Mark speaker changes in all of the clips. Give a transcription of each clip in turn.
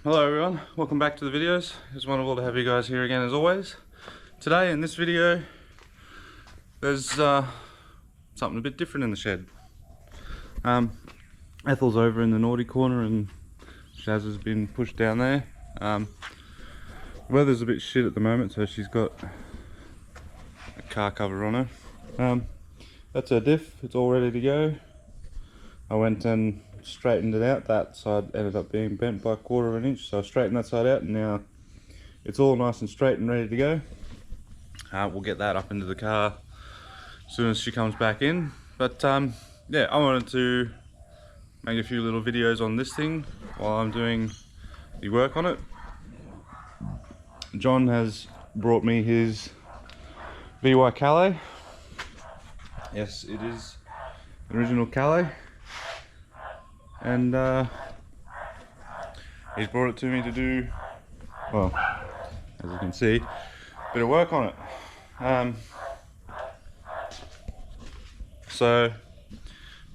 Speaker 1: Hello everyone, welcome back to the videos. It's wonderful to have you guys here again as always. Today in this video there's something a bit different in the shed. Ethel's over in the naughty corner and Shaz has been pushed down there. The weather's a bit shit at the moment, so she's got a car cover on her. That's her diff, it's all ready to go. I went and straightened it out. That side ended up being bent by 1/4 of an inch, so I straightened that side out and now it's all nice and straight and ready to go. We'll get that up into the car as soon as she comes back in. But yeah, I wanted to make a few little videos on this thing while I'm doing the work on it. John has brought me his VY Calais. Yes, it is original Calais. And he's brought it to me to do, well, as you can see, a bit of work on it. So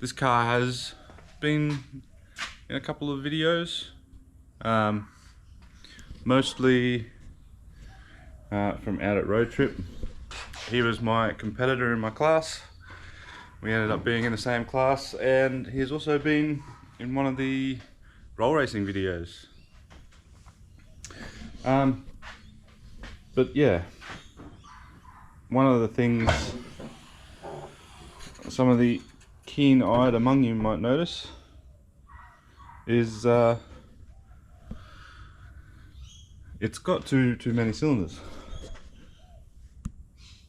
Speaker 1: this car has been in a couple of videos, mostly from out at road trip. He was my competitor in my class. We ended up being in the same class, and he's also been in one of the roll racing videos. But yeah, one of the things some of the keen-eyed among you might notice is it's got too many cylinders.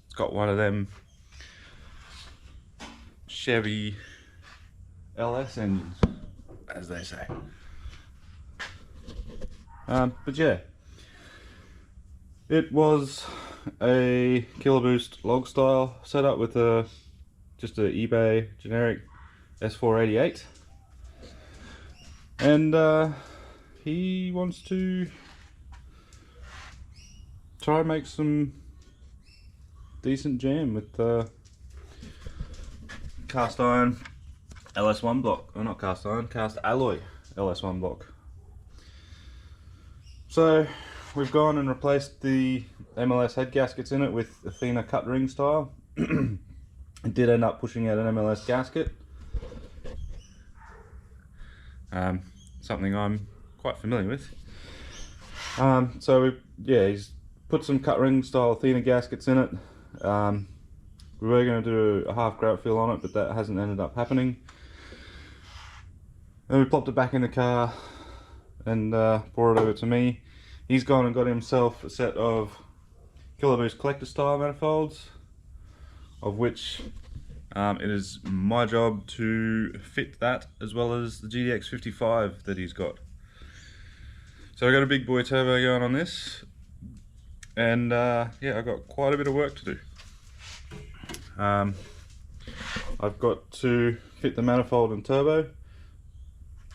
Speaker 1: It's got one of them Chevy LS engines, as they say. But yeah, it was a killaboost log style setup with just a eBay generic S488, and he wants to try and make some decent jam with cast iron Ls1 block, or not cast iron, cast alloy Ls1 block. So we've gone and replaced the MLS head gaskets in it with a thinner cut ring style. It did end up pushing out an MLS gasket, something I'm quite familiar with. So he's put some cut ring style thinner gaskets in it. We were going to do a half grout fill on it, but that hasn't ended up happening. Then we plopped it back in the car and brought it over to me. He's gone and got himself a set of killaboost collector style manifolds, of which it is my job to fit that, as well as the GTX55 that he's got. So I got a big boy turbo going on this, and yeah, I've got quite a bit of work to do. I've got to fit the manifold and turbo,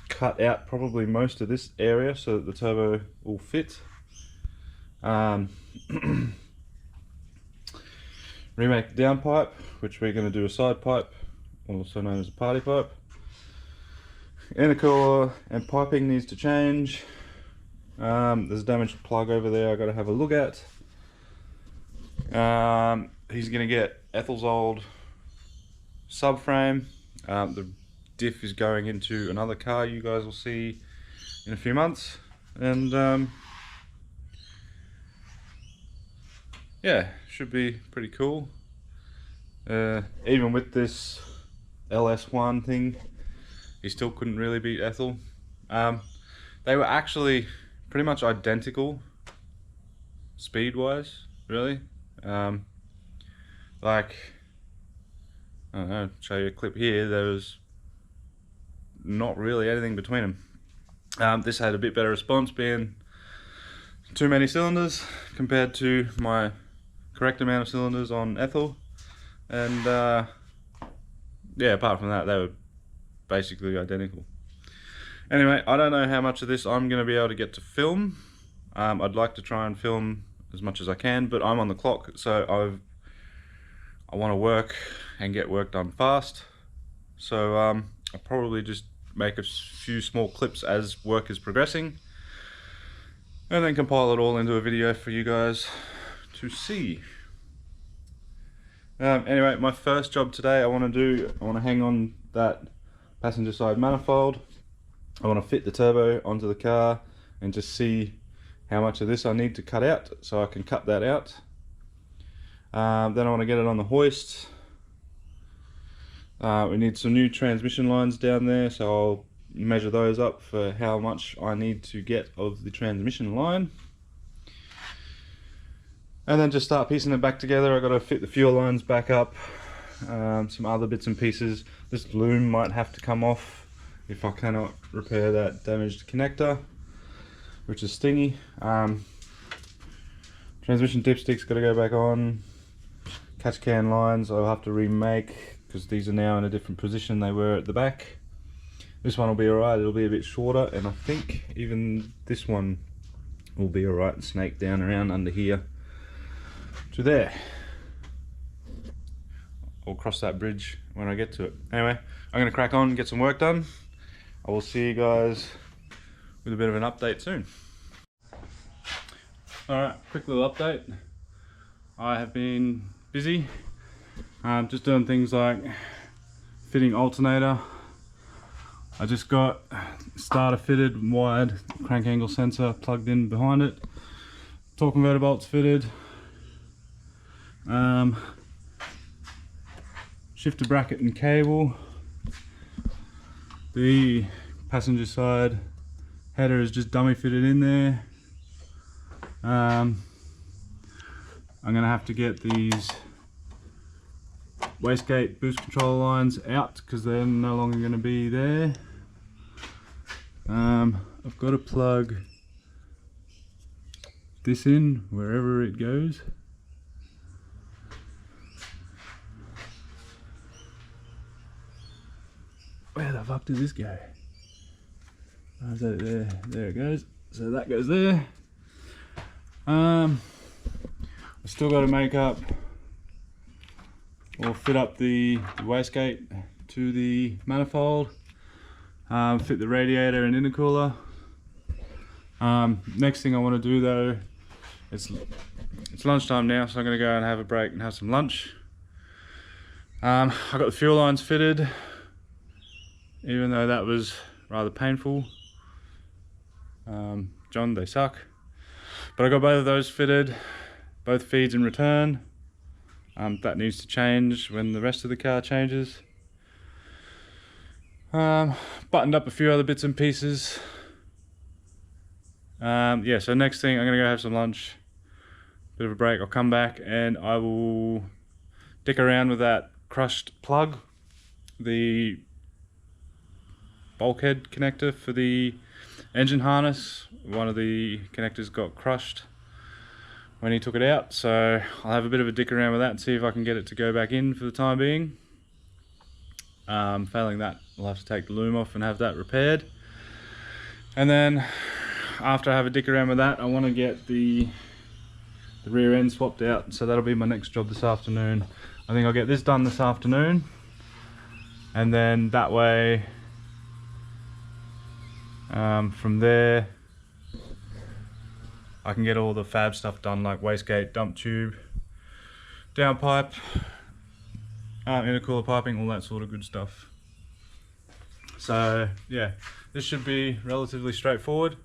Speaker 1: cut out probably most of this area so that the turbo will fit. Remake the downpipe, which we're going to do a side pipe, also known as a party pipe. Intercooler and piping needs to change. There's a damaged plug over there I've got to have a look at. He's going to get Ethel's old subframe. The diff is going into another car you guys will see in a few months, and yeah, should be pretty cool. Even with this Ls1 thing, he still couldn't really beat Ethel. They were actually pretty much identical speed wise, really. Like, I don't know, show you a clip here, there was not really anything between them. This had a bit better response, being too many cylinders compared to my correct amount of cylinders on Ethel, and yeah, apart from that, they were basically identical. Anyway, I don't know how much of this I'm going to be able to get to film. I'd like to try and film as much as I can, but I'm on the clock, so I want to work and get work done fast. So I'll probably just make a few small clips as work is progressing. and then compile it all into a video for you guys to see. Anyway, my first job today, I want to hang on that passenger side manifold. I want to fit the turbo onto the car and just see how much of this I need to cut out, so I can cut that out. Then I want to get it on the hoist. We need some new transmission lines down there, so I'll measure those up for how much I need to get of the transmission line. And then just start piecing it back together. I've got to fit the fuel lines back up, some other bits and pieces. This loom might have to come off if I cannot repair that damaged connector, which is stingy. Transmission dipstick's got to go back on. Catch can lines I'll have to remake because these are now in a different position they were at the back. This one will be alright, it'll be a bit shorter, and I think even this one will be alright and snake down around under here to there. I'll cross that bridge when I get to it. Anyway, I'm going to crack on and get some work done. I will see you guys with a bit of an update soon. Alright, quick little update. I have been busy, just doing things like fitting alternator. I just got starter fitted, wired, crank angle sensor plugged in behind it. Torque converter bolts fitted. Shifter bracket and cable. The passenger side header is just dummy fitted in there. I'm gonna have to get these wastegate boost control lines out because they're no longer going to be there. I've got to plug this in wherever it goes. Where the fuck did this go? Oh, so there it goes. So that goes there. I still got to make up or fit up the wastegate to the manifold, fit the radiator and intercooler. Next thing I want to do though, it's lunchtime now, so I'm going to go and have a break and have some lunch. I got the fuel lines fitted, even though that was rather painful. John, they suck. But I got both of those fitted, both feeds and return. That needs to change when the rest of the car changes. Buttoned up a few other bits and pieces. Yeah, so next thing I'm gonna go have some lunch, bit of a break. I'll come back and I will dick around with that crushed plug, the bulkhead connector for the engine harness. One of the connectors got crushed when he took it out, so I'll have a bit of a dick around with that and see if I can get it to go back in for the time being. Failing that, I'll have to take the loom off and have that repaired. And then after I have a dick around with that, I want to get the rear end swapped out, so that'll be my next job this afternoon. I think I'll get this done this afternoon, and then that way from there I can get all the fab stuff done, like wastegate, dump tube, downpipe, intercooler piping, all that sort of good stuff. So yeah, this should be relatively straightforward.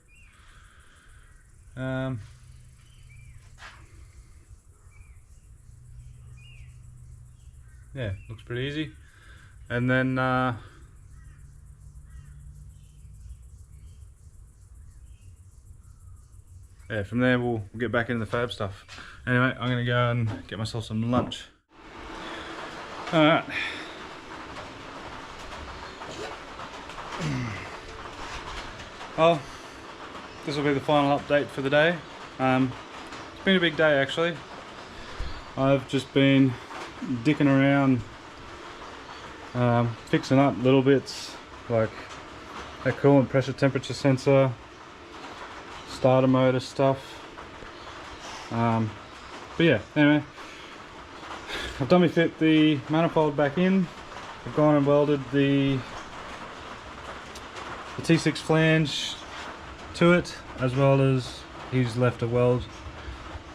Speaker 1: Yeah, looks pretty easy. And then yeah, from there we'll get back into the fab stuff. Anyway, I'm gonna go and get myself some lunch. Alright. Well, this will be the final update for the day. It's been a big day actually. I've just been dicking around, fixing up little bits like a coolant pressure temperature sensor, starter motor stuff. But yeah, anyway, I've dummy fit the manifold back in. I've gone and welded the T6 flange to it, as well as He's left a weld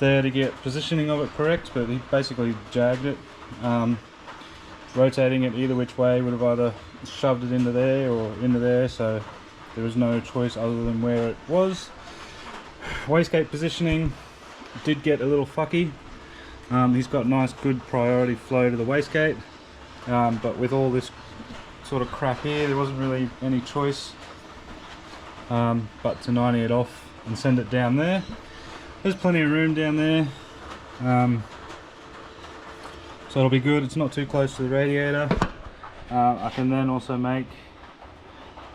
Speaker 1: there to get positioning of it correct, but he basically jagged it. Rotating it either which way would have either shoved it into there or into there, so there was no choice other than where it was. Wastegate positioning did get a little fucky. He's got nice good priority flow to the wastegate, but with all this sort of crap here, there wasn't really any choice but to 90 it off and send it down there. There's plenty of room down there, so it'll be good. It's not too close to the radiator. I can then also make,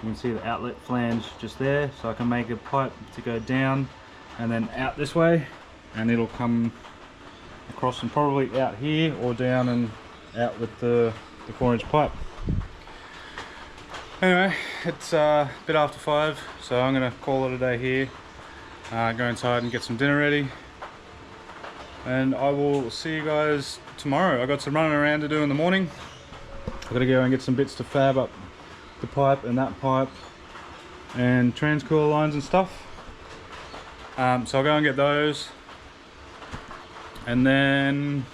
Speaker 1: you can see the outlet flange just there, so I can make a pipe to go down and then out this way, and it'll come across and probably out here or down and out with the 4-inch pipe. Anyway, it's a bit after 5, so I'm going to call it a day here. Go inside and get some dinner ready, and I will see you guys tomorrow. I got some running around to do in the morning. I've got to go and get some bits to fab up the pipe and that pipe and transcooler lines and stuff. So I'll go and get those, and then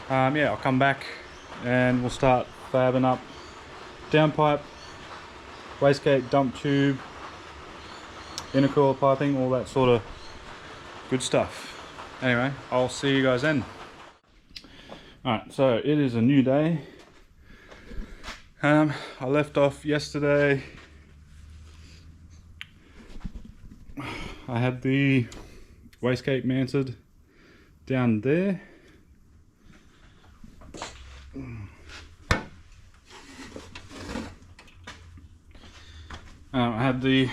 Speaker 1: yeah, I'll come back and we'll start fabbing up downpipe, wastegate, dump tube, intercooler piping, all that sort of good stuff. Anyway, I'll see you guys then. Alright, so it is a new day. I left off yesterday. I had the wastegate mounted down there. I had the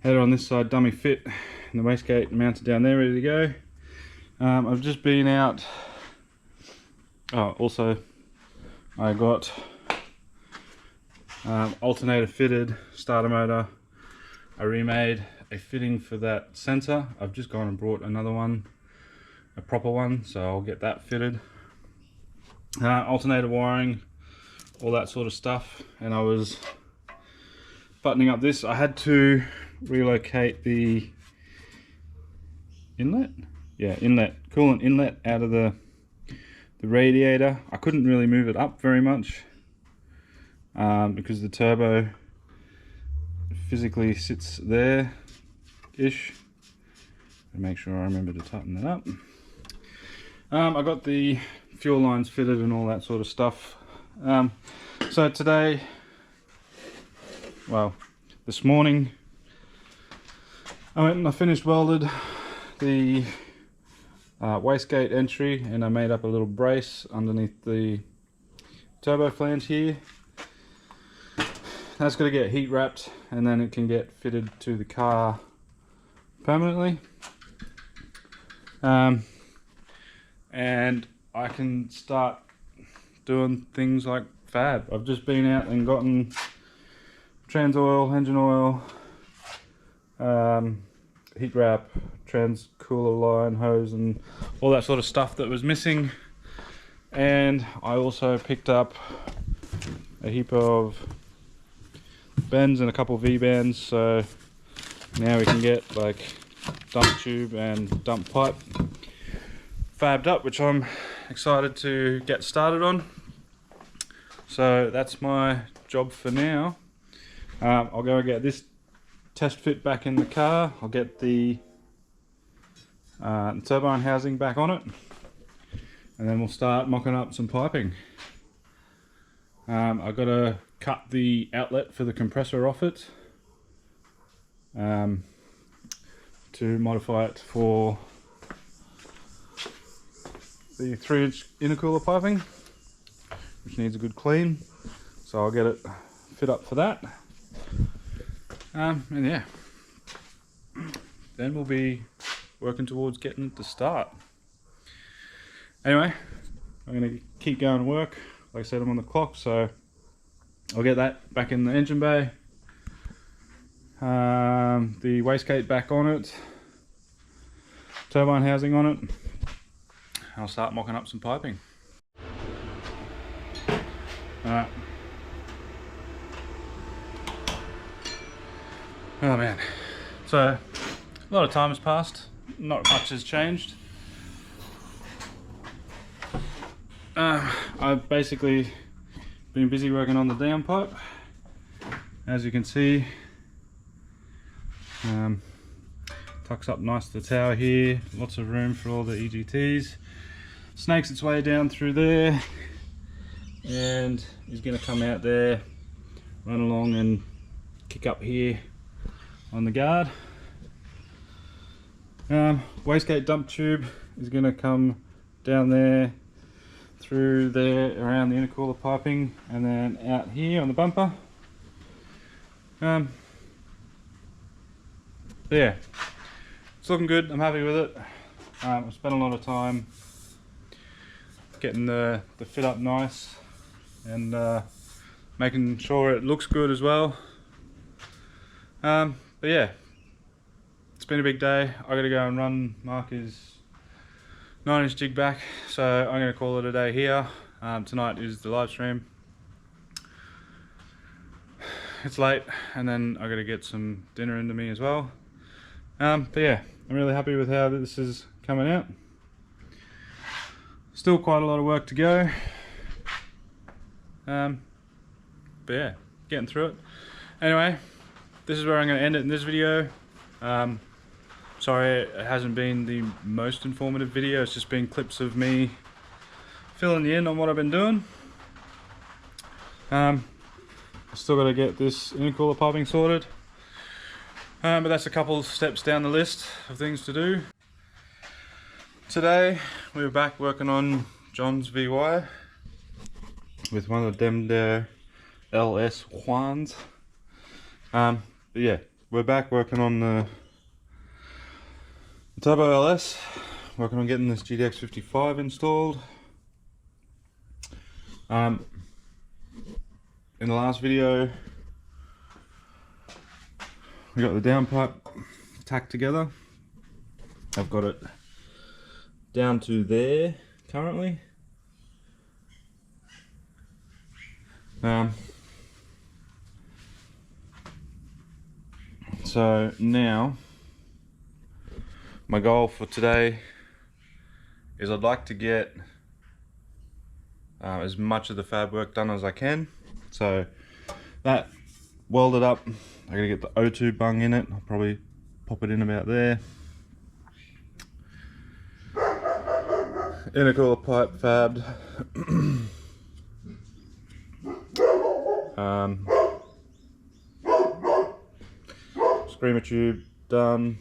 Speaker 1: header on this side dummy fit and the wastegate mounted down there ready to go. I've just been out. Also I got alternator fitted, starter motor. I remade a fitting for that sensor. I've just gone and brought another one, a proper one, so I'll get that fitted. Alternator wiring, all that sort of stuff, and I was buttoning up this. I had to relocate the inlet, coolant inlet out of the radiator. I couldn't really move it up very much because the turbo physically sits there ish. Make sure I remember to tighten that up. I got the fuel lines fitted and all that sort of stuff. So today, well, this morning I went and I finished welded the wastegate entry, and I made up a little brace underneath the turbo flange here. That's got to get heat wrapped and then it can get fitted to the car permanently. And I can start doing things like fab. I've just been out and gotten trans oil, engine oil, heat wrap, trans cooler line, hose, and all that sort of stuff that was missing. And I also picked up a heap of bends and a couple of V-bands, so now we can get like dump tube and dump pipe fabbed up, which I'm excited to get started on. So that's my job for now. I'll go and get this test fit back in the car. I'll get the turbine housing back on it, and then we'll start mocking up some piping. I've got to cut the outlet for the compressor off it to modify it for the 3-inch intercooler piping, which needs a good clean, so I'll get it fit up for that. And yeah, then we'll be working towards getting it to start. Anyway, I'm going to keep going to work. Like I said, I'm on the clock, so I'll get that back in the engine bay, the wastegate back on it, turbine housing on it. I'll start mocking up some piping. Alright. Oh man, So a lot of time has passed, not much has changed. I've basically been busy working on the downpipe. As you can see, tucks up nice to the tower here, lots of room for all the EGTs. Snakes its way down through there, and he's going to come out there, run along and kick up here on the guard. Wastegate dump tube is going to come down there, through there, around the intercooler piping, and then out here on the bumper. Yeah, it's looking good. I'm happy with it. I've spent a lot of time getting the fit up nice and making sure it looks good as well. But yeah, it's been a big day. I gotta go and run Marcus 9-inch jig back, so I'm going to call it a day here. Tonight is the live stream. It's late, and then I got to get some dinner into me as well. But yeah, I'm really happy with how this is coming out. Still quite a lot of work to go. But yeah, getting through it. Anyway, this is where I'm going to end it in this video. Sorry it hasn't been the most informative video, it's just been clips of me filling you in on what I've been doing. I still got to get this intercooler piping sorted, but that's a couple of steps down the list of things to do. Today we were back working on John's VY with one of them there Ls1s. But yeah, we're back working on the Turbo LS, working on getting this GTX55 installed. In the last video, we got the downpipe tacked together. I've got it down to there currently. So now, my goal for today is I'd like to get as much of the fab work done as I can. So that welded up, I gotta get the O2 bung in it. I'll probably pop it in about there. Intercooler pipe fabbed. Screamer tube done.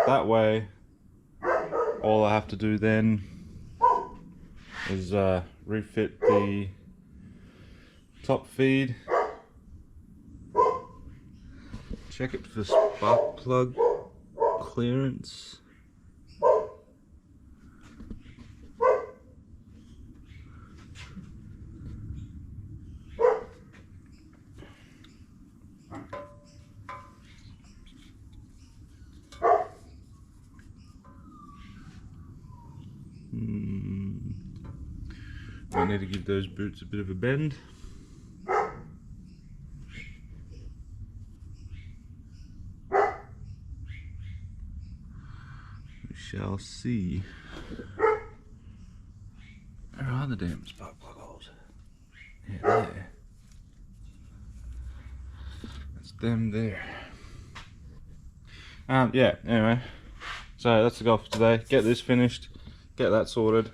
Speaker 1: That way, all I have to do then is refit the top feed, check it for spark plug clearance. I need to give those boots a bit of a bend. We shall see. Where are the damn spark plug holes? Yeah, there. That's them there. Yeah, anyway. So that's the goal for today. Get this finished, get that sorted,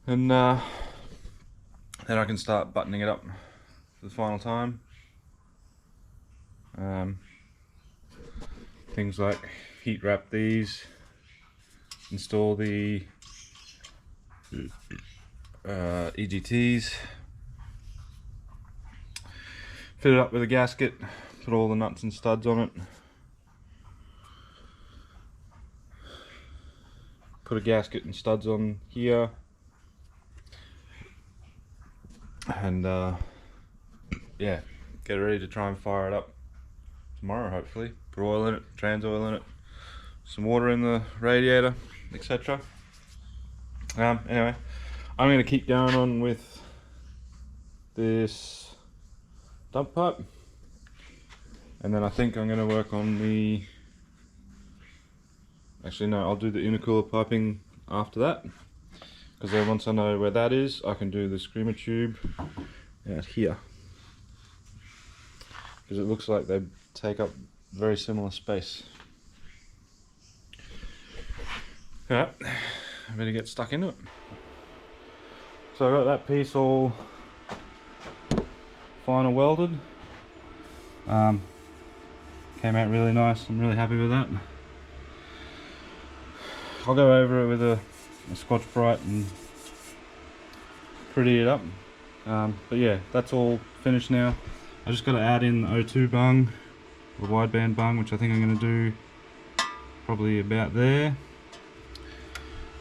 Speaker 1: and then I can start buttoning it up for the final time. Things like heat wrap these, install the EGTs, fit it up with a gasket, put all the nuts and studs on it, put a gasket and studs on here, and yeah, get ready to try and fire it up tomorrow hopefully. Put oil in it, trans oil in it, some water in the radiator, etc. Anyway, I'm going to keep going on with this dump pipe, and then I think I'm going to work on the, actually no, I'll do the intercooler piping after that, because then once I know where that is, I can do the screamer tube out here, because it looks like they take up very similar space. Alright, I better get stuck into it. So I got that piece all final welded. Came out really nice. I'm really happy with that. I'll go over it with a Scotch Brite and pretty it up. But yeah, that's all finished now. I just got to add in the O2 bung, the wideband bung, which I think I'm going to do probably about there.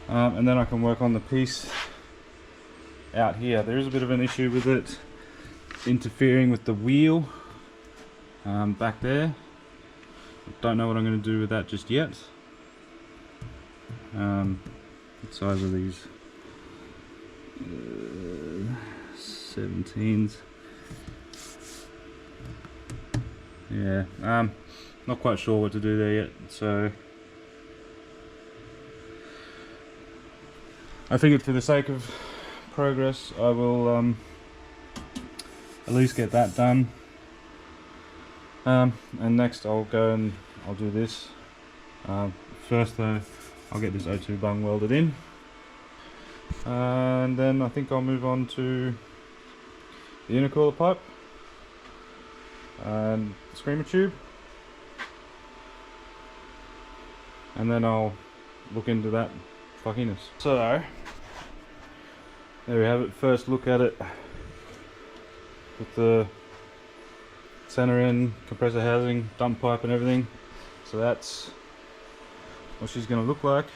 Speaker 1: And then I can work on the piece out here. There is a bit of an issue with it interfering with the wheel back there. Don't know what I'm going to do with that just yet. What size are these? 17s. Yeah, not quite sure what to do there yet, so I figured for the sake of progress I will at least get that done, and next I'll go and I'll do this. First though, I'll get this O2 bung welded in, and then I think I'll move on to the intercooler pipe and the screamer tube, and then I'll look into that fuckiness. So there we have it, first look at it with the center end, compressor housing, dump pipe and everything. So that's what she's going to look like.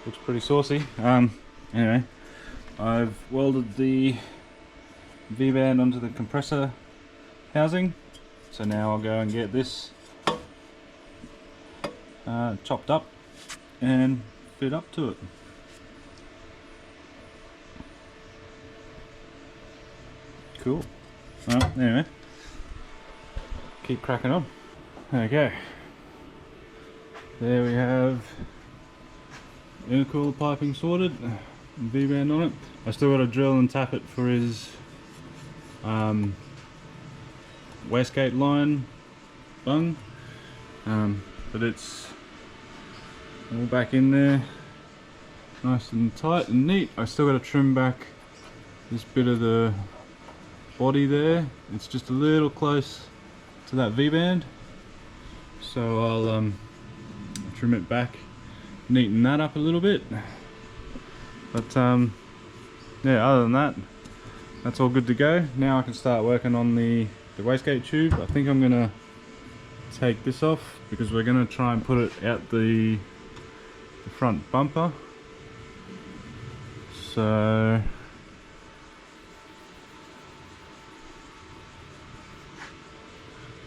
Speaker 1: Looks pretty saucy. Anyway, I've welded the V-band onto the compressor housing, so now I'll go and get this chopped up and fit up to it. Cool. Well, anyway, keep cracking on. Okay, there we have intercooler piping sorted, V-band on it. I still got to drill and tap it for his wastegate line bung, but it's all back in there, nice and tight and neat. I still got to trim back this bit of the body there. It's just a little close to that V-band, so I'll trim it back, neaten that up a little bit. But yeah, other than that, that's all good to go. Now I can start working on the wastegate tube. I think I'm gonna take this off because we're gonna try and put it out the front bumper. So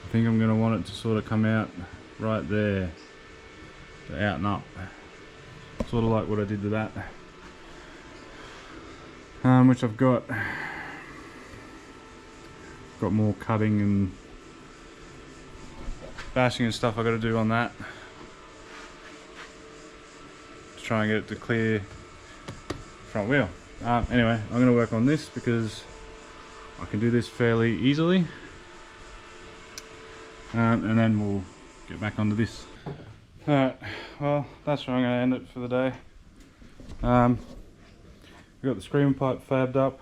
Speaker 1: I think I'm going to want it to sort of come out right there, out and up, sort of like what I did with that, which I've got more cutting and bashing and stuff I got to do on that to try and get it to clear front wheel. Anyway, I'm going to work on this because I can do this fairly easily. And then we'll get back onto this. Alright, well that's where I'm going to end it for the day. We've got the screamer pipe fabbed up,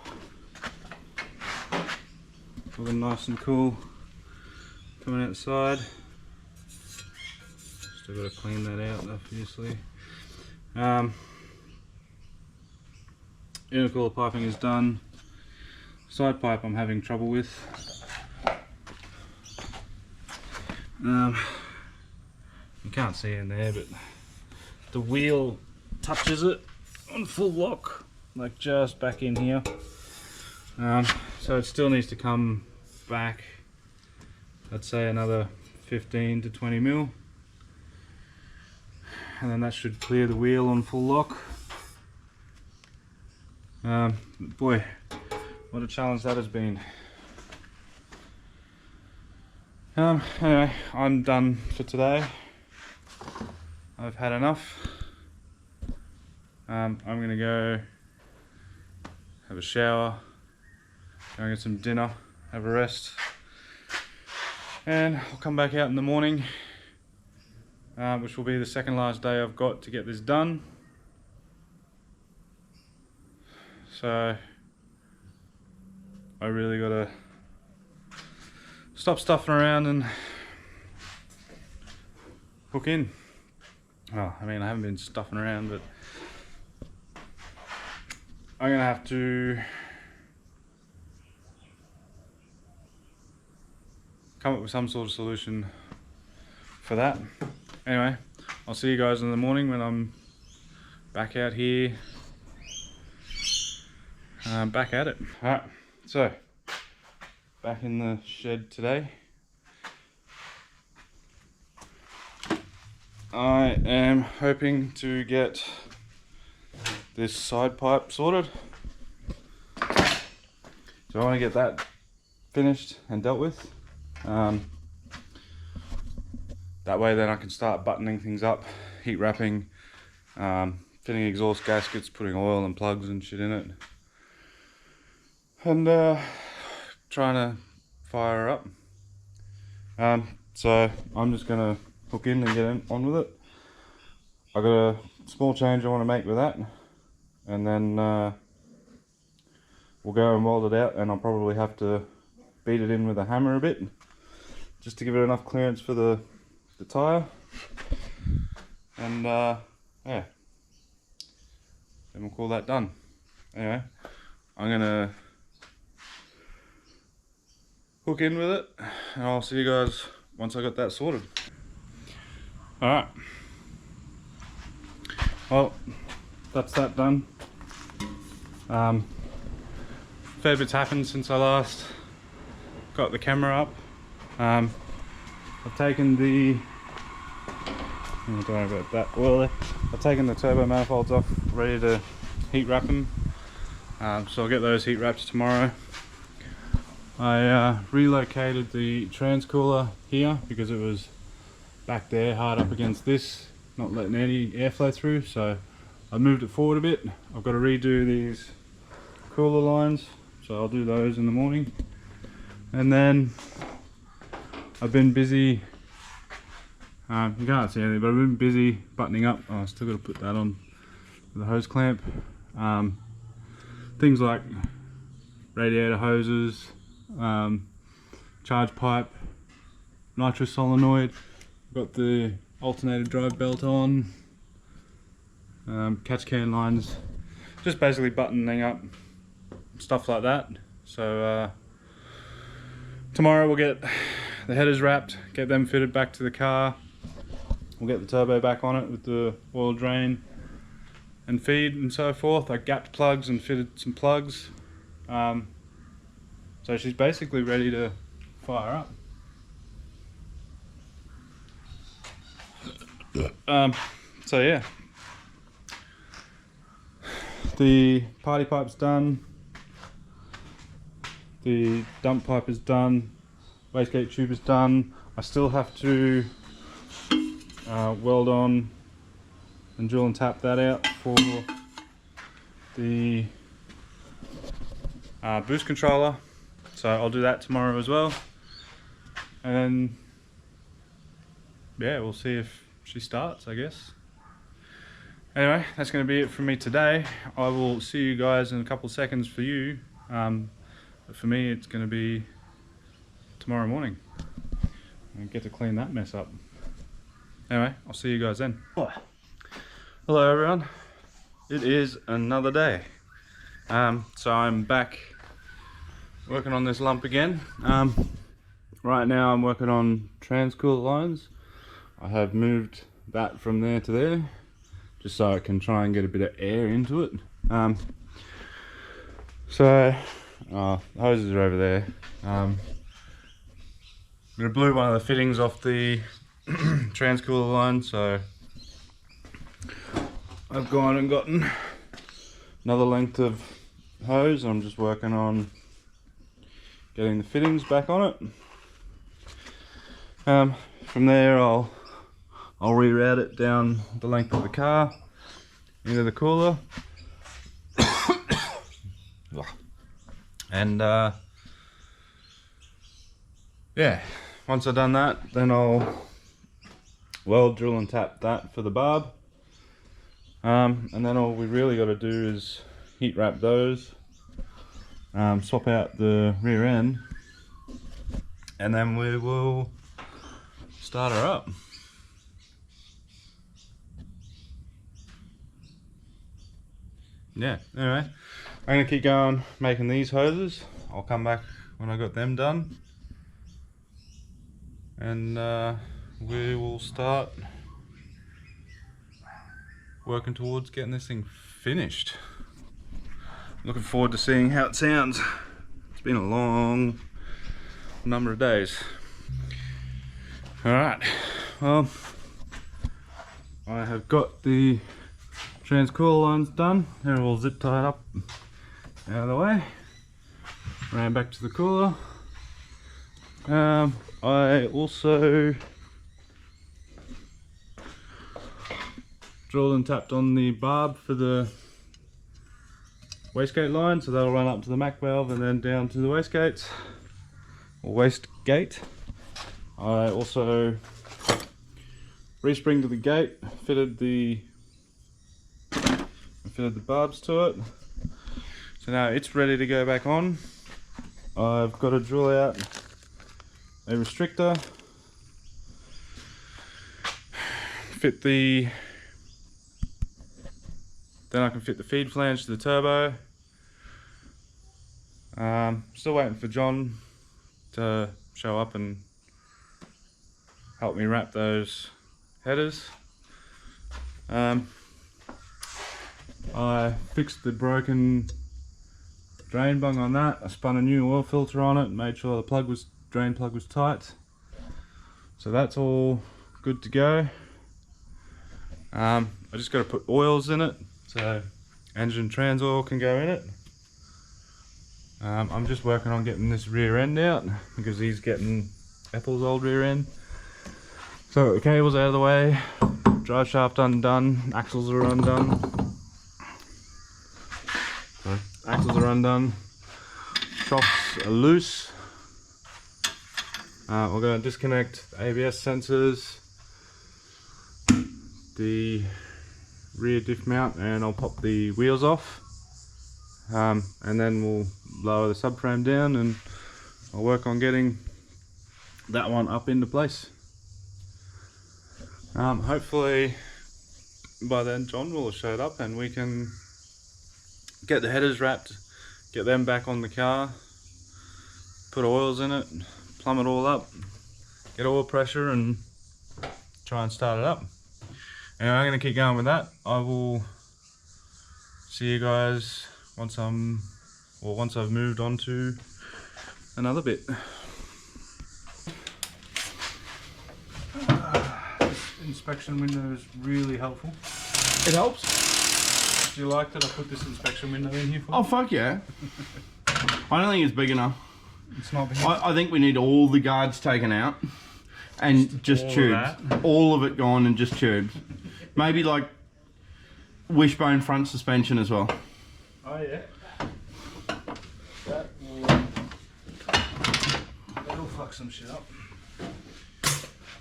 Speaker 1: looking nice and cool coming outside. Still got to clean that out obviously. Intercooler piping is done. Side pipe I'm having trouble with. You can't see in there, but the wheel touches it on full lock, like just back in here. So it still needs to come back, I'd say another 15 to 20 mil, and then that should clear the wheel on full lock. Boy, What a challenge that has been. Anyway, I'm done for today. I've had enough. I'm gonna go have a shower, go and get some dinner, have a rest, and I'll come back out in the morning, which will be the second last day I've got to get this done. So I really gotta stop stuffing around and hook in. Well, I mean, I haven't been stuffing around, but I'm gonna have to come up with some sort of solution for that. Anyway, I'll see you guys in the morning when I'm back out here, back at it. Alright, so back in the shed today. I am hoping to get this side pipe sorted. So I want to get that finished and dealt with. That way then I can start buttoning things up, heat wrapping, fitting exhaust gaskets, putting oil and plugs and shit in it. And trying to fire her up. So I'm just gonna hook in and get on with it. I got a small change I want to make with that, and then we'll go and weld it out, and I'll probably have to beat it in with a hammer a bit just to give it enough clearance for the tire. And yeah, then we'll call that done. Anyway, I'm gonna hook in with it, and I'll see you guys once I got that sorted. Alright, well, that's that done. Fair bit's happened since I last got the camera up. I've taken the, don't worry about that oil there. I've taken the turbo manifolds off, ready to heat wrap them. So I'll get those heat wraps tomorrow. I relocated the transcooler here because it was back there hard up against this, not letting any airflow through, so I moved it forward a bit. I've got to redo these cooler lines, so I'll do those in the morning. And then I've been busy, you can't see anything, but I've been busy buttoning up. Oh, I still got to put that on with the hose clamp. Things like radiator hoses, charge pipe, nitro solenoid, got the alternator drive belt on, catch can lines, just basically buttoning up stuff like that. So tomorrow we'll get the headers wrapped, get them fitted back to the car, we'll get the turbo back on it with the oil drain and feed and so forth. I gapped plugs and fitted some plugs. So she's basically ready to fire up. So yeah, the party pipe's done, the dump pipe is done, wastegate tube is done. I still have to weld on and drill and tap that out for the boost controller, so I'll do that tomorrow as well. And then yeah, we'll see if she starts, I guess. Anyway, that's going to be it from me today. I will see you guys in a couple of seconds for you. But for me, it's going to be tomorrow morning. I get to clean that mess up. Anyway, I'll see you guys then. Oh. Hello everyone. It is another day. So I'm back working on this lump again. Right now I'm working on transcooler lines. I have moved that from there to there, just so I can try and get a bit of air into it. The hoses are over there. We blew one of the fittings off the transcooler line, so I've gone and gotten another length of hose. I'm just working on getting the fittings back on it. From there I'll reroute it down the length of the car into the cooler. And yeah, once I've done that, then I'll weld, drill and tap that for the barb. And then all we really got to do is heat wrap those, swap out the rear end, and then we will start her up. Yeah, anyway, I'm going to keep going making these hoses. I'll come back when I got them done, and we will start working towards getting this thing finished. Looking forward to seeing how it sounds. It's been a long number of days. Alright, well, I have got the transcooler lines done. They're all zip tied up out of the way. Ran back to the cooler. I also drilled and tapped on the barb for the wastegate line, so that'll run up to the Mac valve and then down to the wastegates, or wastegate. I also respringed the gate, fitted the barbs to it, so now it's ready to go back on. I've got to drill out a restrictor, then I can fit the feed flange to the turbo. Still waiting for John to show up and help me wrap those headers. I fixed the broken drain bung on that. I spun a new oil filter on it and made sure the drain plug was tight. So that's all good to go. I just got to put oils in it, so engine trans oil can go in it. I'm just working on getting this rear end out because he's getting Apple's old rear end. So the cable's out of the way, drive shaft undone, axles are undone. Sorry, axles are undone, shocks are loose. We're going to disconnect ABS sensors, the rear diff mount, and I'll pop the wheels off, and then we'll lower the subframe down and I'll work on getting that one up into place. Hopefully by then John will have showed up and we can get the headers wrapped, get them back on the car, put oils in it, plumb it all up, get oil pressure and try and start it up. Anyway, I'm going to keep going with that. I will see you guys once I've moved on to another bit. This inspection window is really helpful.
Speaker 2: It helps.
Speaker 1: Do you like that I put this inspection window in here for?
Speaker 2: Oh fuck yeah. I don't think it's big enough.
Speaker 1: It's not big enough.
Speaker 2: I think we need all the guards taken out and just tubes. All of it gone and just tubes. Maybe like wishbone front suspension as well.
Speaker 1: Oh yeah. That'll fuck some shit up.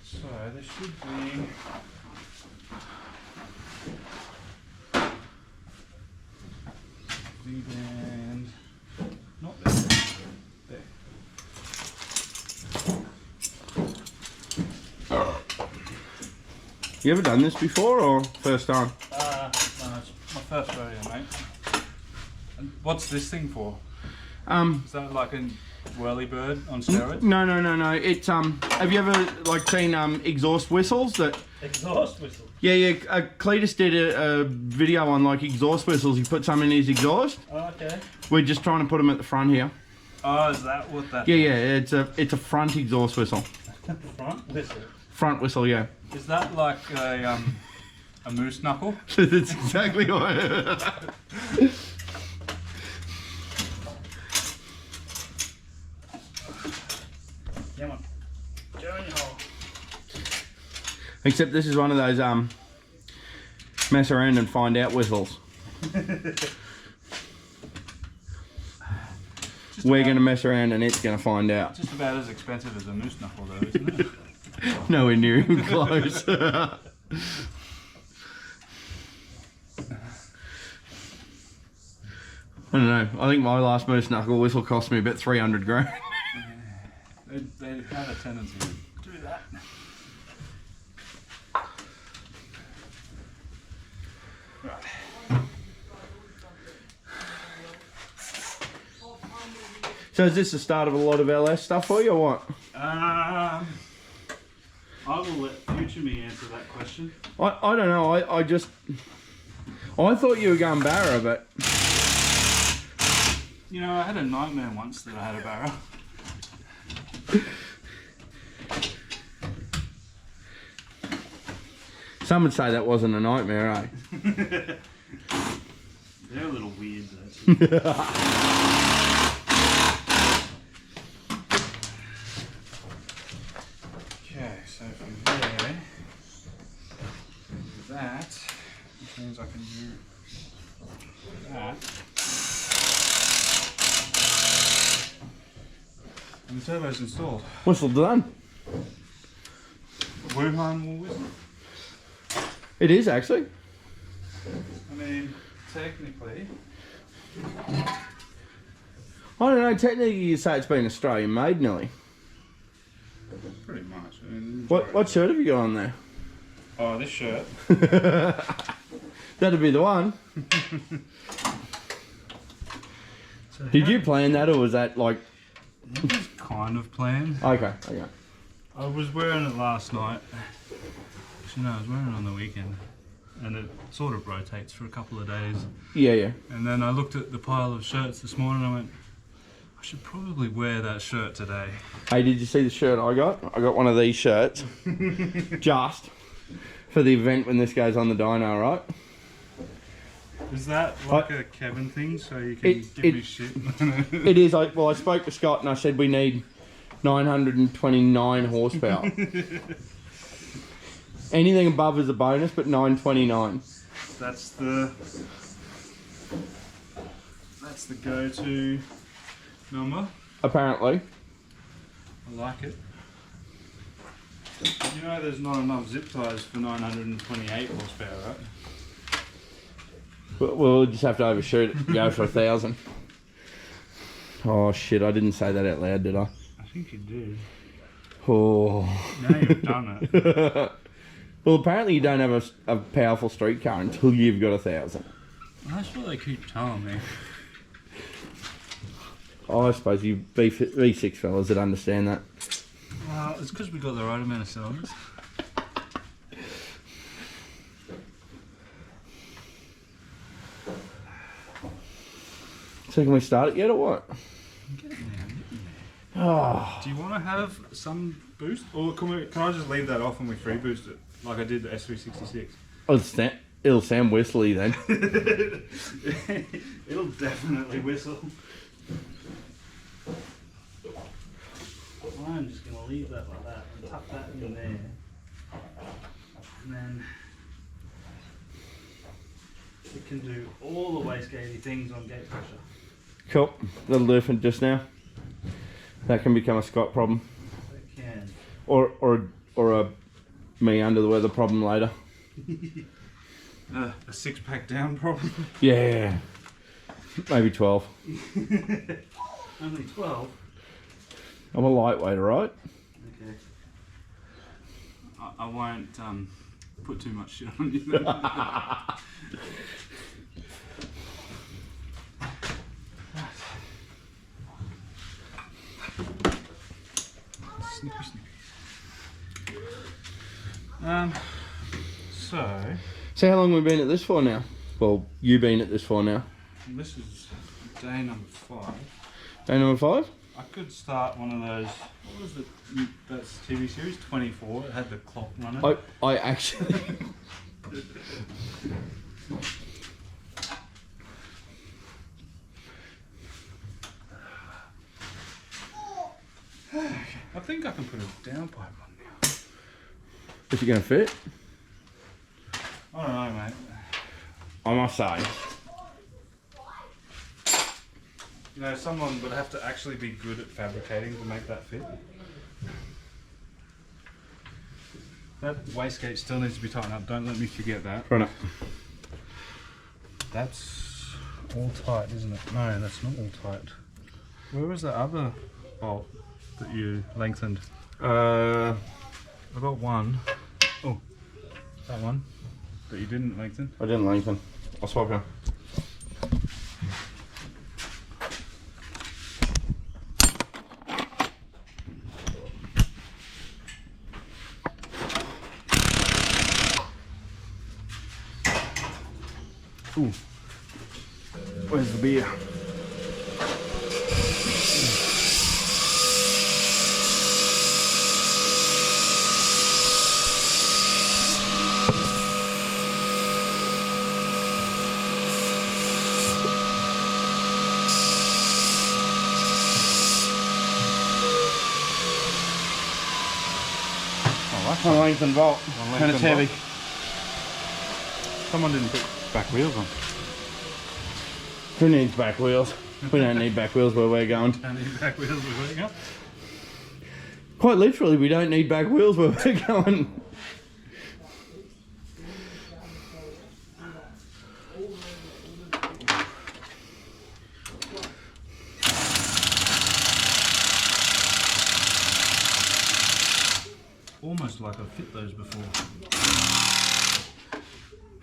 Speaker 1: So there should be V-band, not there, there.
Speaker 2: You ever done this before or first time?
Speaker 1: No, it's my first rodeo, mate. And what's this thing for? Is that like a whirly bird on steroids?
Speaker 2: No. It's have you ever like seen exhaust whistles that?
Speaker 1: Exhaust whistle?
Speaker 2: Yeah. Cletus did a video on like exhaust whistles. He put some in his exhaust.
Speaker 1: Oh, okay.
Speaker 2: We're just trying to put them at the front here.
Speaker 1: Oh, is that what that?
Speaker 2: Yeah. It's a front exhaust whistle.
Speaker 1: Front whistle.
Speaker 2: Front whistle, yeah.
Speaker 1: Is that like a moose knuckle?
Speaker 2: That's exactly what. Except this is one of those mess around and find out whistles. We're going to mess around and it's going to find out.
Speaker 3: Just about as expensive as a moose knuckle though, isn't it?
Speaker 2: Nowhere near even close. I don't know. I think my last moose knuckle whistle cost me about 300 grand.
Speaker 3: They have a tendency to do that. Right.
Speaker 2: So is this the start of a lot of LS stuff for you or what?
Speaker 3: I will let future me answer that question.
Speaker 2: I don't know. I thought you were going Barra, but
Speaker 3: You know, I had a nightmare once that I had a barrow.
Speaker 2: some would say that wasn't a nightmare, eh?
Speaker 3: They're a little weird though. Okay, so from there, that, which means I can do that. And the turbo's installed.
Speaker 2: Whistle done.
Speaker 3: Wuhan will whistle.
Speaker 2: It is actually.
Speaker 3: I mean, technically.
Speaker 2: I don't know. Technically, you say it's been Australian made, nearly.
Speaker 3: Pretty much. I mean,
Speaker 2: What shirt have you got on there?
Speaker 3: Oh, this shirt.
Speaker 2: That'd be the one.
Speaker 3: So
Speaker 2: Did you plan that, or was that like?
Speaker 3: It was kind of planned.
Speaker 2: Okay.
Speaker 3: I was wearing it last night. Actually, no, I was wearing it on the weekend. And it sort of rotates for a couple of days.
Speaker 2: Yeah.
Speaker 3: And then I looked at the pile of shirts this morning and I went, I should probably wear that shirt today.
Speaker 2: Hey, did you see the shirt I got? I got one of these shirts. Just for the event when this goes on the dyno, right?
Speaker 3: Is that like a Kevin thing so you can give me shit?
Speaker 2: It is. I spoke to Scott and I said we need 929 horsepower. Anything above is a bonus, but 929.
Speaker 3: That's the go-to number.
Speaker 2: Apparently.
Speaker 3: I like it. You know there's not enough zip ties for 928 horsepower, right?
Speaker 2: We'll just have to overshoot it and go for 1,000. Oh shit, I didn't say that out loud, did I?
Speaker 3: I think you do.
Speaker 2: Oh.
Speaker 3: Now you've done it.
Speaker 2: Well, apparently you don't have a powerful street car until you've got 1,000.
Speaker 3: Well, that's what they keep telling me.
Speaker 2: Oh, I suppose you V6 fellas that understand that.
Speaker 3: Well, it's because we got the right amount of cylinders.
Speaker 2: So can we start it yet or what?
Speaker 3: I'm getting there.
Speaker 2: Oh.
Speaker 3: Do you want to have some boost? Or can I just leave that off and we free boost it? Like I did the S366.
Speaker 2: It'll sound whistly then.
Speaker 3: It'll definitely whistle. I'm just going to leave that like that and tuck that in there. And then it can do all the wastegate things on gate pressure.
Speaker 2: Cool. That'll do for just now. That can become a Scott problem.
Speaker 3: It can.
Speaker 2: Or a me under the weather problem later.
Speaker 3: A 6-pack down problem.
Speaker 2: Yeah. Maybe 12.
Speaker 3: Only 12?
Speaker 2: I'm a lightweight, alright?
Speaker 3: Okay. I won't put too much shit on you then. Snippy, snippy.
Speaker 2: So how long have we been at this for now? Well, you've been at this for now.
Speaker 3: This is day number 5.
Speaker 2: Day number 5?
Speaker 3: I could start one of those. What was it? That's TV series 24. It had the clock running.
Speaker 2: I actually.
Speaker 3: I think I can put a downpipe on now.
Speaker 2: Is it going to fit?
Speaker 3: I don't know, mate.
Speaker 2: I must say.
Speaker 3: You know, someone would have to actually be good at fabricating to make that fit. That wastegate still needs to be tightened up. Don't let me forget that.
Speaker 2: Right up.
Speaker 3: That's all tight, isn't it? No, that's not all tight. Where was the other bolt that you lengthened? I got one. Oh, that one that you didn't lengthen.
Speaker 2: I didn't lengthen. I'll swap him. Ooh. Where's the beer? One lengthened bolt, and it's heavy.
Speaker 3: Someone didn't put back wheels on.
Speaker 2: Who needs back wheels? We don't need back wheels where we're going.
Speaker 3: Don't need back wheels where we're going.
Speaker 2: Quite literally, we don't need back wheels where we're going.
Speaker 3: Almost like I've fit those before.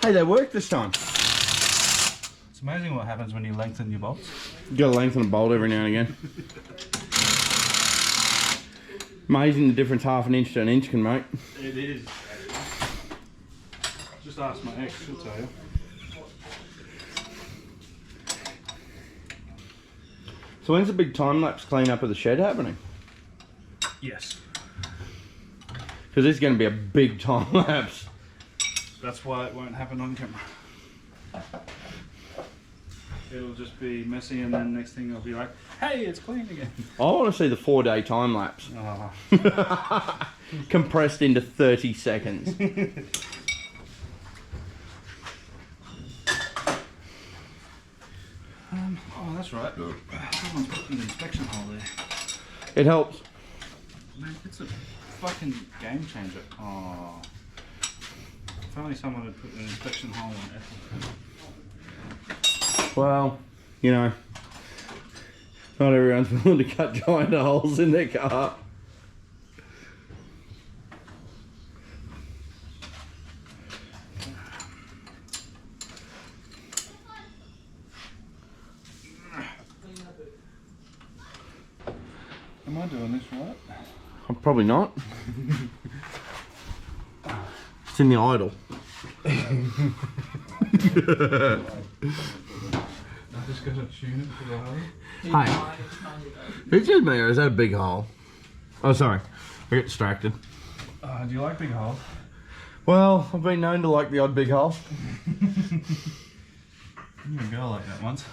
Speaker 2: Hey, they worked this time.
Speaker 3: It's amazing what happens when you lengthen your bolts.
Speaker 2: You gotta lengthen a bolt every now and again. Amazing the difference half an inch to an inch can make.
Speaker 3: It is, actually. Just ask my ex, she'll tell you.
Speaker 2: So when's the big time-lapse clean-up of the shed happening?
Speaker 3: Yes.
Speaker 2: Because this is going to be a big time-lapse.
Speaker 3: That's why it won't happen on camera. It'll just be messy and then next thing I'll be like, hey, it's clean again.
Speaker 2: I want to see the 4-day time-lapse.
Speaker 3: Oh.
Speaker 2: Compressed into 30 seconds.
Speaker 3: Oh, that's right. Someone's put an inspection hole there.
Speaker 2: It helps.
Speaker 3: Man, it's a fucking game changer. Oh. If only someone had put an inspection hole on Ethel.
Speaker 2: Well, you know, not everyone's willing to cut giant holes in their car.
Speaker 3: Am I doing this right?
Speaker 2: I'm probably not. It's in the idle.
Speaker 3: I just gotta tune it for the hole.
Speaker 2: Hey, is it me or is that a big hole? Oh, sorry. I get distracted.
Speaker 3: Do you like big holes?
Speaker 2: Well, I've been known to like the odd big hole.
Speaker 3: You and a girl like that once.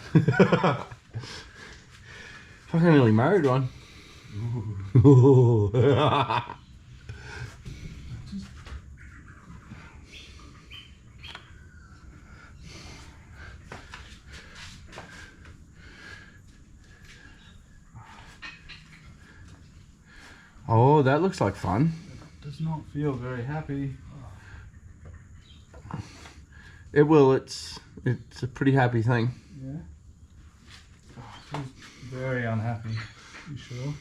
Speaker 2: I nearly married one. Ooh. Oh, that looks like fun.
Speaker 3: It does not feel very happy.
Speaker 2: It will. It's a pretty happy thing.
Speaker 3: Yeah. Oh, it feels very unhappy. You sure?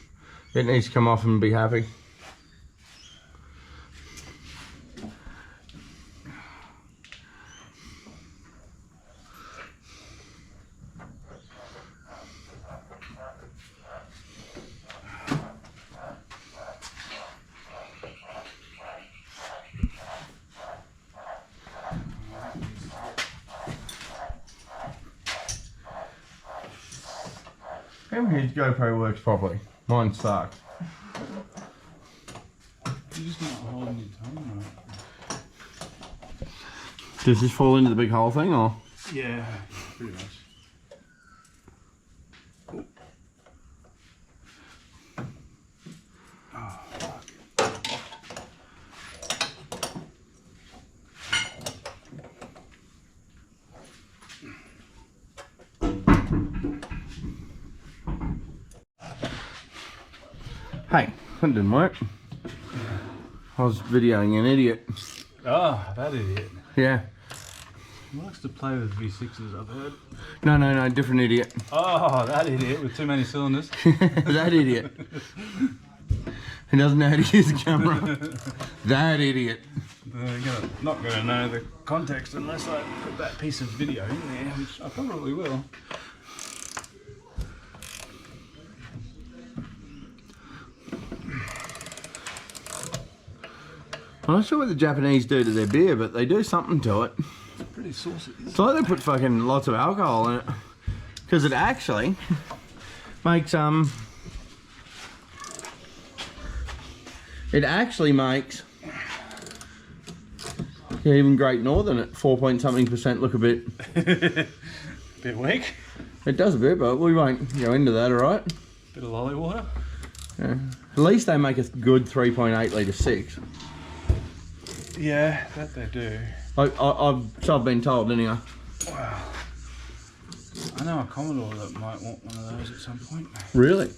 Speaker 2: It needs to come off and be happy. How many GoPro works properly? Mine sucks.
Speaker 3: You're just not holding your tongue right.
Speaker 2: Does this fall into the big hole thing or?
Speaker 3: Yeah, pretty much. Oh, fuck.
Speaker 2: Hey, that didn't work. I was videoing an idiot.
Speaker 3: Oh, that idiot.
Speaker 2: Yeah.
Speaker 3: He likes to play with V6s, I've heard.
Speaker 2: No, different idiot.
Speaker 3: Oh, that idiot with too many cylinders.
Speaker 2: That idiot. He doesn't know how to use a camera. That idiot.
Speaker 3: You're not going to know the context unless I put that piece of video in there, which I probably will.
Speaker 2: I'm not sure what the Japanese do to their beer, but they do something to it.
Speaker 3: It's pretty saucy.
Speaker 2: It's like they put fucking lots of alcohol in it. Because it actually makes, it actually makes even Great Northern at 4-point-something% look a bit...
Speaker 3: Bit weak.
Speaker 2: It does a bit, but we won't go into that, alright?
Speaker 3: Bit of lolly water.
Speaker 2: Yeah. At least they make a good 3.8 litre 6.
Speaker 3: Yeah, that they do.
Speaker 2: So I've been told anyway.
Speaker 3: Wow. I know a Commodore that might want one of those at some point.
Speaker 2: Really?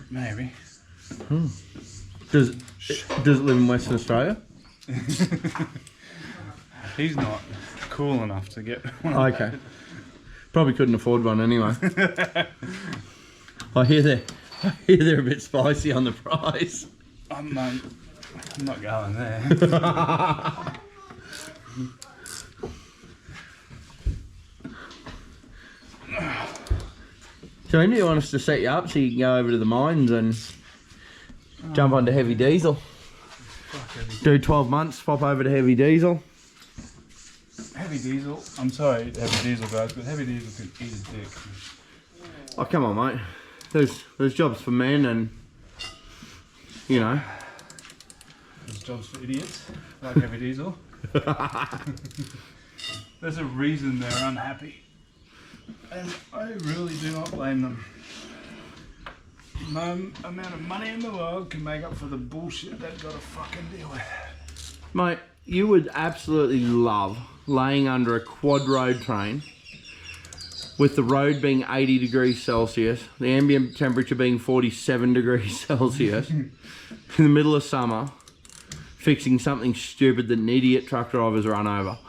Speaker 3: Maybe.
Speaker 2: Does it live in Western Australia?
Speaker 3: He's not cool enough to get one.
Speaker 2: Okay. Probably couldn't afford one anyway. I hear they're a bit spicy on the price.
Speaker 3: I'm not going there.
Speaker 2: So when do you want us to set you up so you can go over to the mines and jump onto heavy diesel? Do 12 months, pop over to heavy diesel.
Speaker 3: Heavy diesel. I'm sorry, heavy diesel guys, but heavy diesel can eat a dick.
Speaker 2: Oh come on, mate. There's jobs for men, and you know.
Speaker 3: There's jobs for idiots like heavy diesel. There's a reason they're unhappy, and I really do not blame them. No amount of money in the world can make up for the bullshit they've got to fucking deal with.
Speaker 2: Mate, you would absolutely love laying under a quad road train with the road being 80 degrees Celsius, the ambient temperature being 47 degrees Celsius, in the middle of summer, fixing something stupid that an idiot truck drivers run over.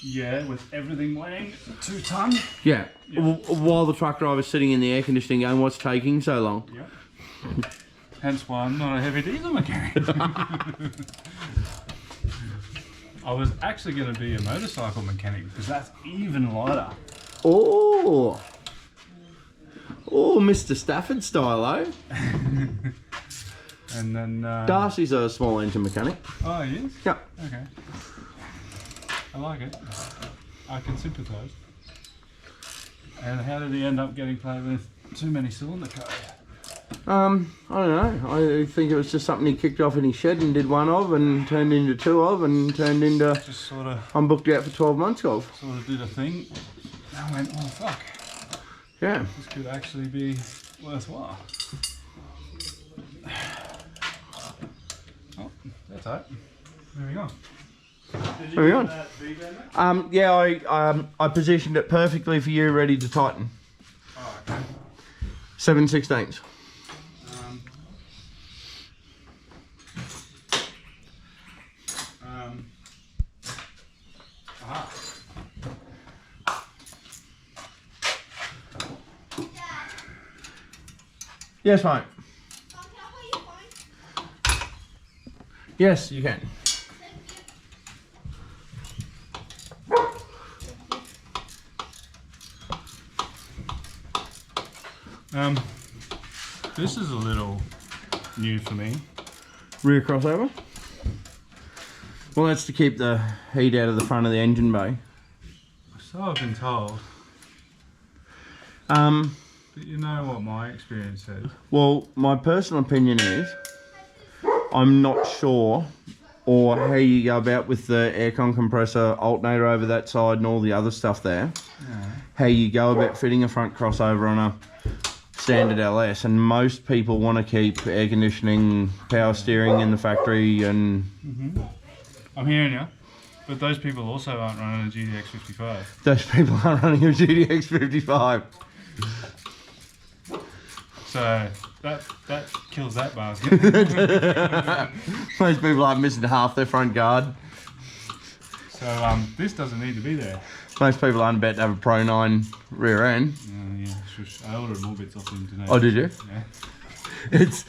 Speaker 3: Yeah, with everything weighing 2 ton.
Speaker 2: Yeah, while the truck driver's sitting in the air conditioning going, what's taking so long?
Speaker 3: Yep. Hence why I'm not a heavy diesel mechanic. I was actually going to be a motorcycle mechanic because that's even lighter.
Speaker 2: Oh, Mr. Stafford style, eh?
Speaker 3: And then...
Speaker 2: Darcy's a small engine mechanic.
Speaker 3: Oh, he is?
Speaker 2: Yeah.
Speaker 3: Okay. I like it. I can sympathise. And how did he end up getting played with too many cylinder codes?
Speaker 2: I don't know. I think it was just something he kicked off in his shed and did one of, and turned into 2 of, and turned into...
Speaker 3: Just sort of...
Speaker 2: I'm booked out for 12 months of.
Speaker 3: Sort of did a thing. I went, oh fuck.
Speaker 2: Yeah.
Speaker 3: This could actually be worthwhile. Oh, that's it. There we go. Did you
Speaker 2: There we go.
Speaker 3: get that V-bender?
Speaker 2: Yeah, I positioned it perfectly for you, ready to tighten.
Speaker 3: Oh, okay.
Speaker 2: 7/16.
Speaker 3: Aha.
Speaker 2: Yes, mate. Yes, you can.
Speaker 3: This is a little new for me.
Speaker 2: Rear crossover. Well, that's to keep the heat out of the front of the engine bay.
Speaker 3: So I've been told. But you know what my experience says.
Speaker 2: Well, my personal opinion is, I'm not sure, or how you go about with the aircon compressor alternator over that side and all the other stuff there.
Speaker 3: Yeah.
Speaker 2: How you go about fitting a front crossover on a standard LS, and most people want to keep air conditioning, power steering in the factory, and
Speaker 3: I'm hearing you, but those people also aren't running a GTX55.
Speaker 2: those people aren't running a GTX55.
Speaker 3: So that kills that basket.
Speaker 2: Most people are missing half their front guard.
Speaker 3: So this doesn't need to be there.
Speaker 2: Most people aren't about to have a Pro 9 rear end.
Speaker 3: Yeah, shush. I ordered more bits off him today.
Speaker 2: Oh, did you?
Speaker 3: Yeah.
Speaker 2: It's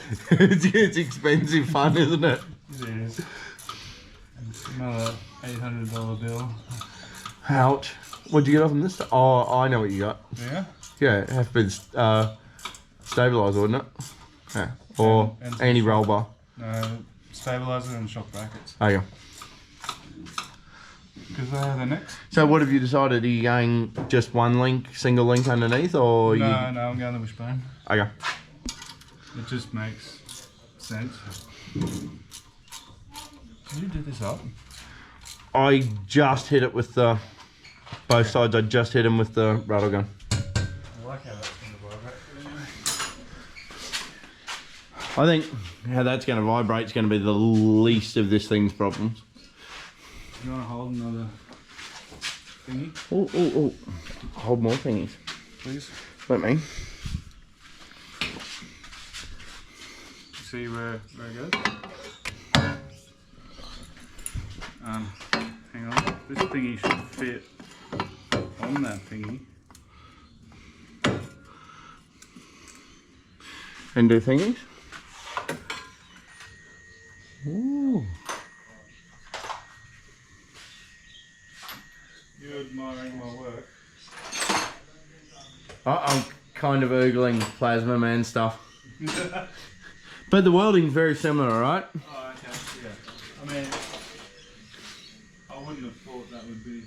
Speaker 2: expensive fun, isn't it?
Speaker 3: It is. Another $800 bill.
Speaker 2: Ouch. What'd you get off on this? Oh, I know what you got.
Speaker 3: Yeah?
Speaker 2: Yeah, it has been stabiliser, wouldn't it? Yeah. Or
Speaker 3: and
Speaker 2: anti-roll bar.
Speaker 3: No, stabiliser and shock brackets.
Speaker 2: Oh, yeah.
Speaker 3: Because they're the next.
Speaker 2: So what have you decided? Are you going just one link, single link underneath, or
Speaker 3: No,
Speaker 2: you...
Speaker 3: no, I'm going the wishbone.
Speaker 2: Okay.
Speaker 3: It just makes sense. Did you do this up?
Speaker 2: I just hit it with the... Both sides, I just hit them with the rattle gun.
Speaker 3: I like how that's going to vibrate.
Speaker 2: I think how that's going to vibrate is going to be the least of this thing's problems.
Speaker 3: You want to hold another thingy?
Speaker 2: Oh. Hold more thingies.
Speaker 3: Please.
Speaker 2: Let me.
Speaker 3: See where it goes? Hang on. This thingy should fit on that thingy.
Speaker 2: And do thingies. Ooh.
Speaker 3: You're admiring my work.
Speaker 2: I'm kind of oogling Plasma Man stuff. But the welding's very similar, right?
Speaker 3: Oh, okay, yeah. I mean, I wouldn't have thought that would be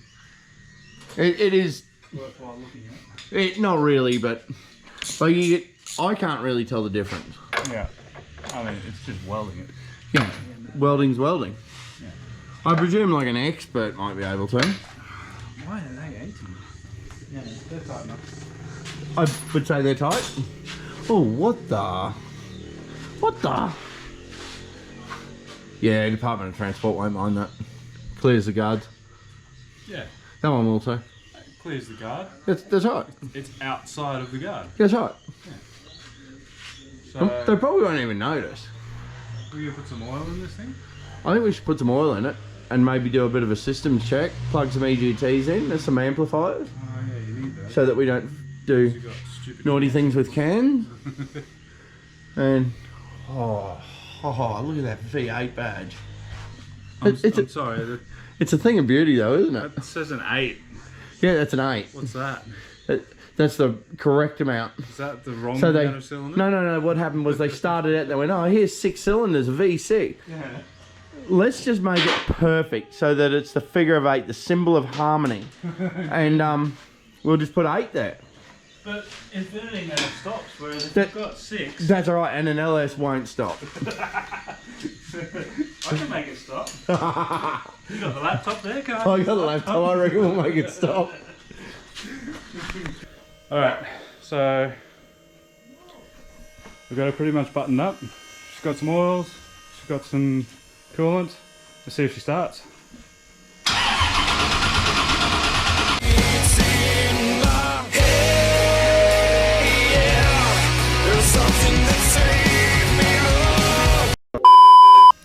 Speaker 2: It is.
Speaker 3: worthwhile looking at.
Speaker 2: Not really, but like you get, I can't really tell the difference.
Speaker 3: Yeah. I mean, it's just welding it.
Speaker 2: Yeah, welding's welding.
Speaker 3: Yeah.
Speaker 2: I presume like an expert might be able to.
Speaker 3: Why are they 18? Yeah, they're tight enough.
Speaker 2: I would say they're tight. Oh, what the? What the? Yeah, Department of Transport won't mind that. Clears the guards.
Speaker 3: Yeah.
Speaker 2: That one also.
Speaker 3: It clears the guard.
Speaker 2: That's right.
Speaker 3: It's outside of the guard.
Speaker 2: That's right.
Speaker 3: So,
Speaker 2: They probably won't even notice.
Speaker 3: will you put some oil in this thing?
Speaker 2: I think we should put some oil in it and maybe do a bit of a systems check. Plug some EGTs in. There's some amplifiers.
Speaker 3: Oh yeah, you need that.
Speaker 2: So that we don't do
Speaker 3: You got stupid
Speaker 2: naughty things with cans. And oh, look at that V8 badge.
Speaker 3: I'm
Speaker 2: It's
Speaker 3: sorry,
Speaker 2: a thing of beauty though, isn't it?
Speaker 3: that says an 8.
Speaker 2: Yeah, that's an 8.
Speaker 3: What's that?
Speaker 2: That's the correct amount.
Speaker 3: Is that the wrong
Speaker 2: So they
Speaker 3: amount of cylinder?
Speaker 2: no. What happened was they started out. They went, oh, here's 6 cylinders, V6.
Speaker 3: Yeah.
Speaker 2: Let's just make it perfect so that it's the figure of 8, the symbol of harmony, and we'll just put 8 there.
Speaker 3: But infinity never stops, whereas if
Speaker 2: That-
Speaker 3: you've got 6,
Speaker 2: That's all right, and an LS won't stop.
Speaker 3: I can make it stop. You got the laptop there, can't
Speaker 2: I got the laptop. I reckon we'll make it stop.
Speaker 3: Alright, so we've got her pretty much buttoned up. She's got some oils, she's got some coolant. Let's see if she starts.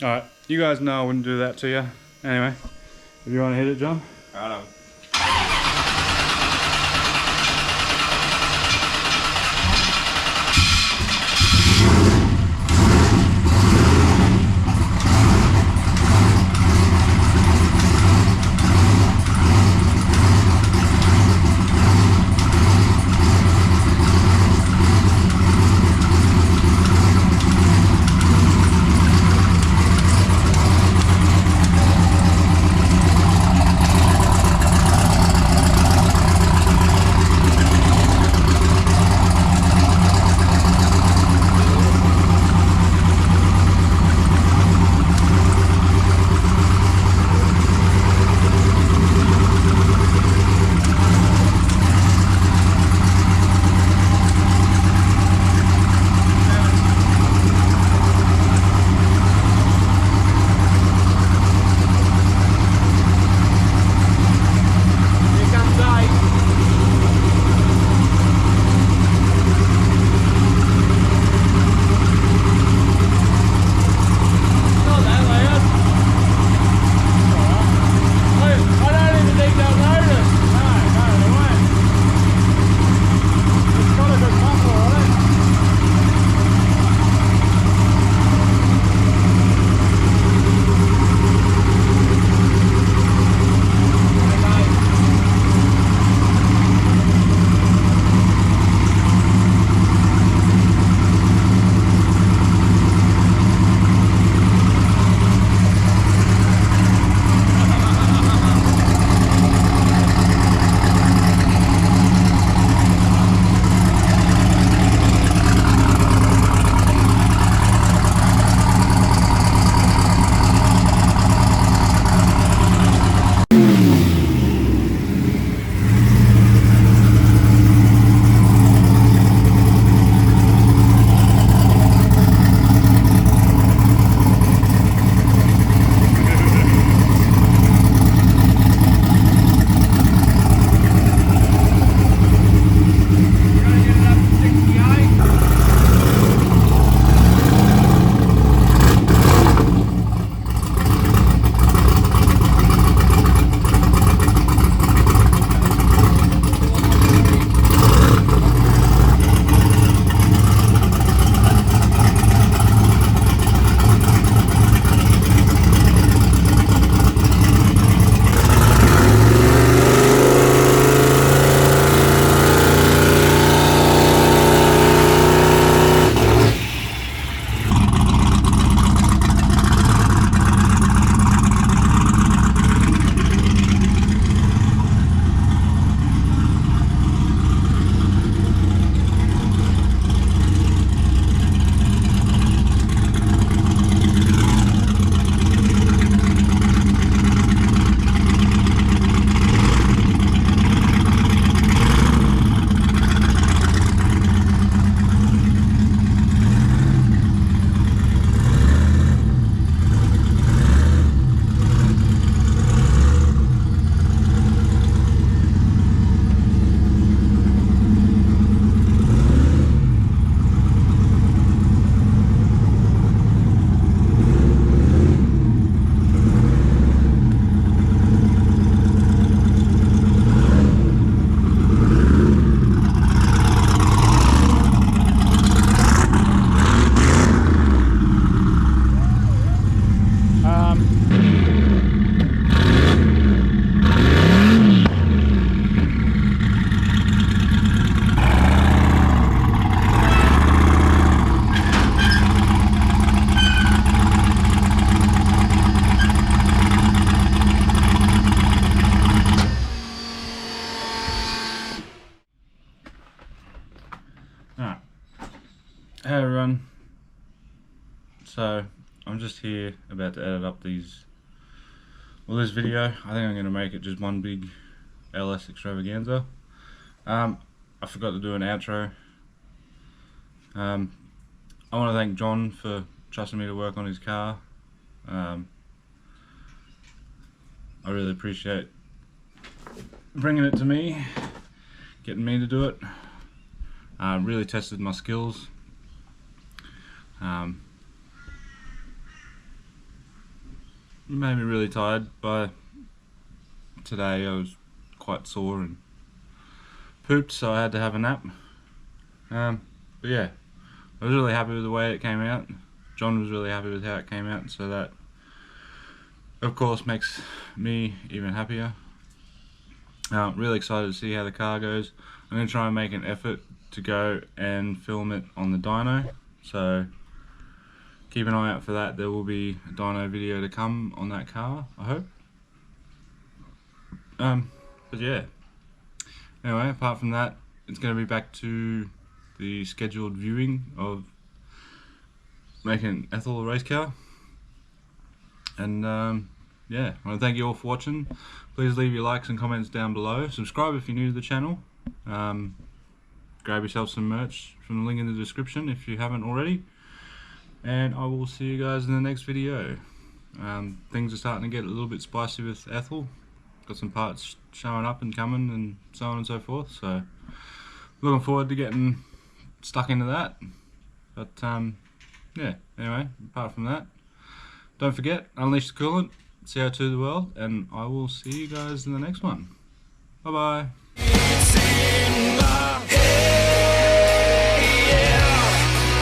Speaker 3: Alright, you guys know I wouldn't do that to you. Anyway, if you want to hit it, John.
Speaker 2: Righto.
Speaker 1: Hey everyone, so I'm just here about to edit up this video. I think I'm going to make it just one big LS extravaganza. I forgot to do an outro. I want to thank John for trusting me to work on his car. I really appreciate bringing it to me, getting me to do it. Really tested my skills. Made me really tired by today. I was quite sore and pooped, so I had to have a nap. But yeah, I was really happy with the way it came out. John was really happy with how it came out, so that of course makes me even happier. Really excited to see how the car goes. I'm going to try and make an effort to go and film it on the dyno, so keep an eye out for that. There will be a dyno video to come on that car, I hope. But yeah, anyway, apart from that, it's going to be back to the scheduled viewing of making Ethel a race car. And yeah, I want to thank you all for watching. Please leave your likes and comments down below. Subscribe if you're new to the channel. Grab yourself some merch from the link in the description if you haven't already. And I will see you guys in the next video. Things are starting to get a little bit spicy with Ethel. Got some parts showing up and coming and so on and so forth. So looking forward to getting stuck into that. But yeah, anyway, apart from that, don't forget, unleash the coolant, CO2 the world, and I will see you guys in the next one. Bye bye.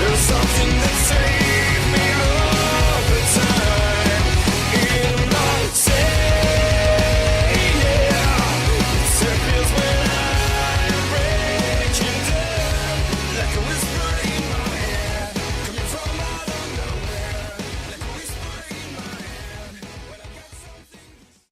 Speaker 4: There's something